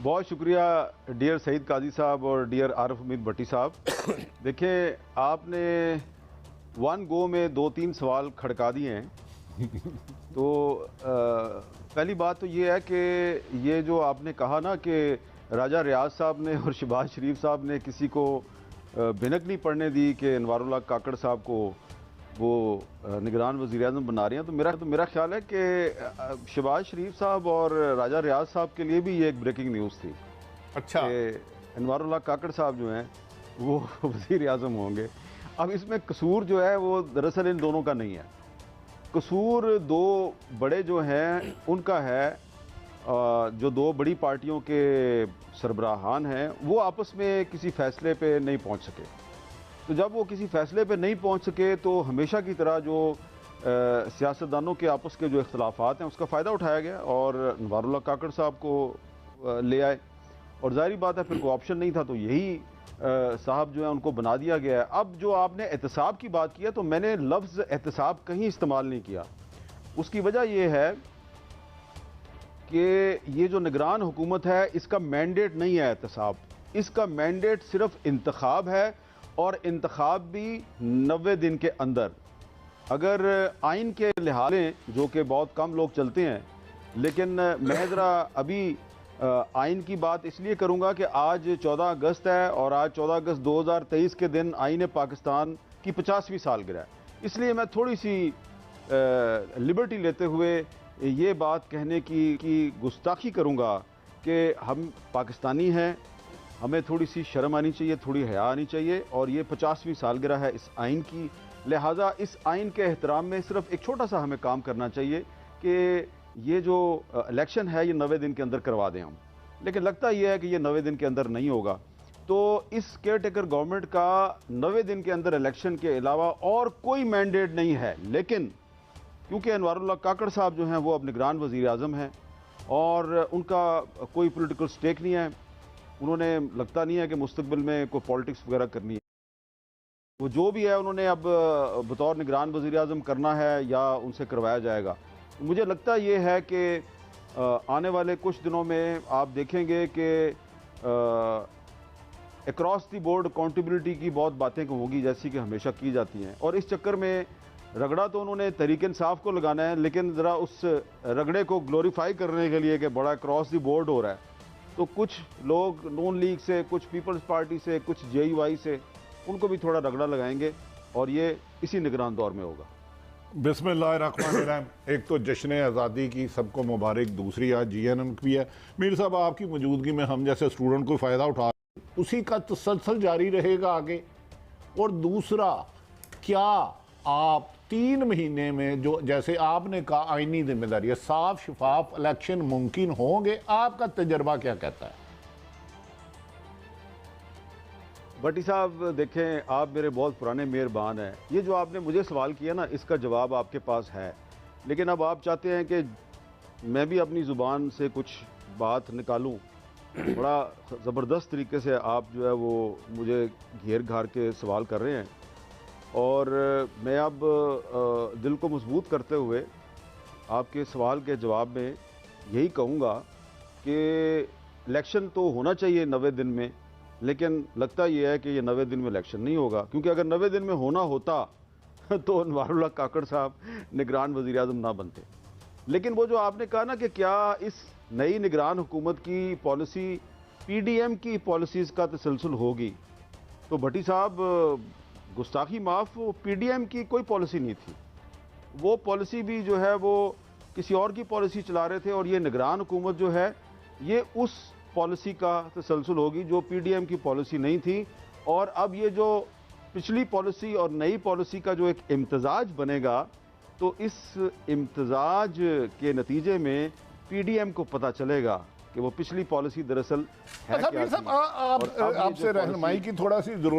बहुत शुक्रिया डियर सईद काजी साहब और डियर आरिफ उम्मीद भट्टी साहब। देखिए, आपने वन गो में 2-3 सवाल खड़का दिए हैं। तो पहली बात तो ये है कि ये जो आपने कहा ना कि राजा रियाज साहब ने और शहबाज शरीफ साहब ने किसी को भिनक नहीं पड़ने दी कि अनवारुल्लाह काकड़ साहब को वो निगरान वज़ीर-ए-आज़म बना रहे हैं। तो मेरा ख्याल है कि शहबाज शरीफ साहब और राजा रियाज साहब के लिए भी ये एक ब्रेकिंग न्यूज़ थी। अच्छा, अनवारुल्लाह काकड़ साहब जो हैं वो वज़ीर-ए-आज़म होंगे। अब इसमें कसूर जो है वो दरअसल इन दोनों का नहीं है। कसूर दो बड़े जो हैं उनका है, जो दो बड़ी पार्टियों के सरबराहान हैं वो आपस में किसी फैसले पे नहीं पहुंच सके। तो जब वो किसी फैसले पे नहीं पहुंच सके तो हमेशा की तरह जो सियासतदानों के आपस के जो इख्तलाफात हैं उसका फ़ायदा उठाया गया और अनवारुल्लाह काकड़ साहब को ले आए। और ज़ाहिर बात है फिर कोई ऑप्शन नहीं था तो यही साहब जो है उनको बना दिया गया है। अब जो आपने एहतसाब की बात की है तो मैंने लफ्ज़ एहतसाब कहीं इस्तेमाल नहीं किया। उसकी वजह यह है कि ये जो निगरान हुकूमत है इसका मैंडेट नहीं है एहतसाब, इसका मैंडेट सिर्फ इंतखाब है और इंतखाब भी 90 दिन के अंदर। अगर आइन के लिहाज जो कि बहुत कम लोग चलते हैं, लेकिन मैं ज़रा अभी आइन की बात इसलिए करूंगा कि आज 14 अगस्त है और आज 14 अगस्त 2023 के दिन आइन पाकिस्तान की 50वीं सालगिरह है। इसलिए मैं थोड़ी सी लिबर्टी लेते हुए ये बात कहने की गुस्ताखी करूंगा कि हम पाकिस्तानी हैं, हमें थोड़ी सी शर्म आनी चाहिए, थोड़ी हया आनी चाहिए। और ये 50वीं सालगिरह है इस आइन की, लिहाजा इस आइन के एहतराम में सिर्फ एक छोटा सा हमें काम करना चाहिए कि ये जो इलेक्शन है ये 90 दिन के अंदर करवा दें हम। लेकिन लगता यह है कि ये 90 दिन के अंदर नहीं होगा। तो इस केयर टेकर गवर्नमेंट का 90 दिन के अंदर इलेक्शन के अलावा और कोई मैंडेट नहीं है। लेकिन क्योंकि अनवारुल्लाह काकड़ साहब जो हैं वो अब निगरान वज़ीर-ए-आज़म हैं और उनका कोई पॉलिटिकल स्टेक नहीं है, उन्होंने लगता नहीं है कि मुस्तकबिल में कोई पॉलिटिक्स वगैरह करनी है। वो जो भी है उन्होंने अब बतौर निगरान वज़ीर-ए-आज़म करना है या उनसे करवाया जाएगा। मुझे लगता ये है कि आने वाले कुछ दिनों में आप देखेंगे कि अक्रॉस द बोर्ड अकाउंटेबिलिटी की बहुत बातें होंगी जैसी कि हमेशा की जाती हैं। और इस चक्कर में रगड़ा तो उन्होंने तहरीक इंसाफ को लगाना है, लेकिन ज़रा उस रगड़े को ग्लोरीफाई करने के लिए कि बड़ा क्रॉस द बोर्ड हो रहा है, तो कुछ लोग नून लीग से, कुछ पीपल्स पार्टी से, कुछ JUI से, उनको भी थोड़ा रगड़ा लगाएंगे और ये इसी निगरान दौर में होगा। बिस्मिल्लाहिर्रहमानिर्रहीम। एक तो जश्न आज़ादी की सबको मुबारक, दूसरी आज GNM की भी है। मीर साहब, आपकी मौजूदगी में हम जैसे स्टूडेंट को फ़ायदा उठा उसी का तसलसल जारी रहेगा आगे। और दूसरा, क्या आप 3 महीने में जो जैसे आपने कहा आईनी जिम्मेदारी है, साफ शफाफ इलेक्शन मुमकिन होंगे? आपका तजर्बा क्या कहता है? भट्टी साहब देखें, आप मेरे बहुत पुराने मेहरबान हैं। ये जो आपने मुझे सवाल किया ना, इसका जवाब आपके पास है, लेकिन अब आप चाहते हैं कि मैं भी अपनी ज़ुबान से कुछ बात निकालूं। बड़ा ज़बरदस्त तरीके से आप जो है वो मुझे घेर घार के सवाल कर रहे हैं और मैं अब दिल को मजबूत करते हुए आपके सवाल के जवाब में यही कहूँगा कि इलेक्शन तो होना चाहिए 90 दिन में, लेकिन लगता यह है कि ये 90 दिन में इलेक्शन नहीं होगा। क्योंकि अगर 90 दिन में होना होता तो अनवारुल्लाह काकड़ साहब निगरान वज़ीर-ए-आज़म ना बनते। लेकिन वो जो आपने कहा ना कि क्या इस नई निगरान हुकूमत की पॉलिसी PDM की पॉलिसीज़ का तसलसल होगी, तो भट्टी साहब गुस्ताखी माफ़, वो PDM की कोई पॉलिसी नहीं थी। वो पॉलिसी भी जो है वो किसी और की पॉलिसी चला रहे थे और ये निगरान हुकूमत जो है ये उस पॉलिसी का तसलसल होगी जो PDM की पॉलिसी नहीं थी। और अब ये जो पिछली पॉलिसी और नई पॉलिसी का जो एक इम्तजाज बनेगा, तो इस इम्तजाज के नतीजे में PDM को पता चलेगा कि वो पिछली पॉलिसी दरअसल है क्या थी। आपसे रहनुमाई की थोड़ा सी ज़रूरत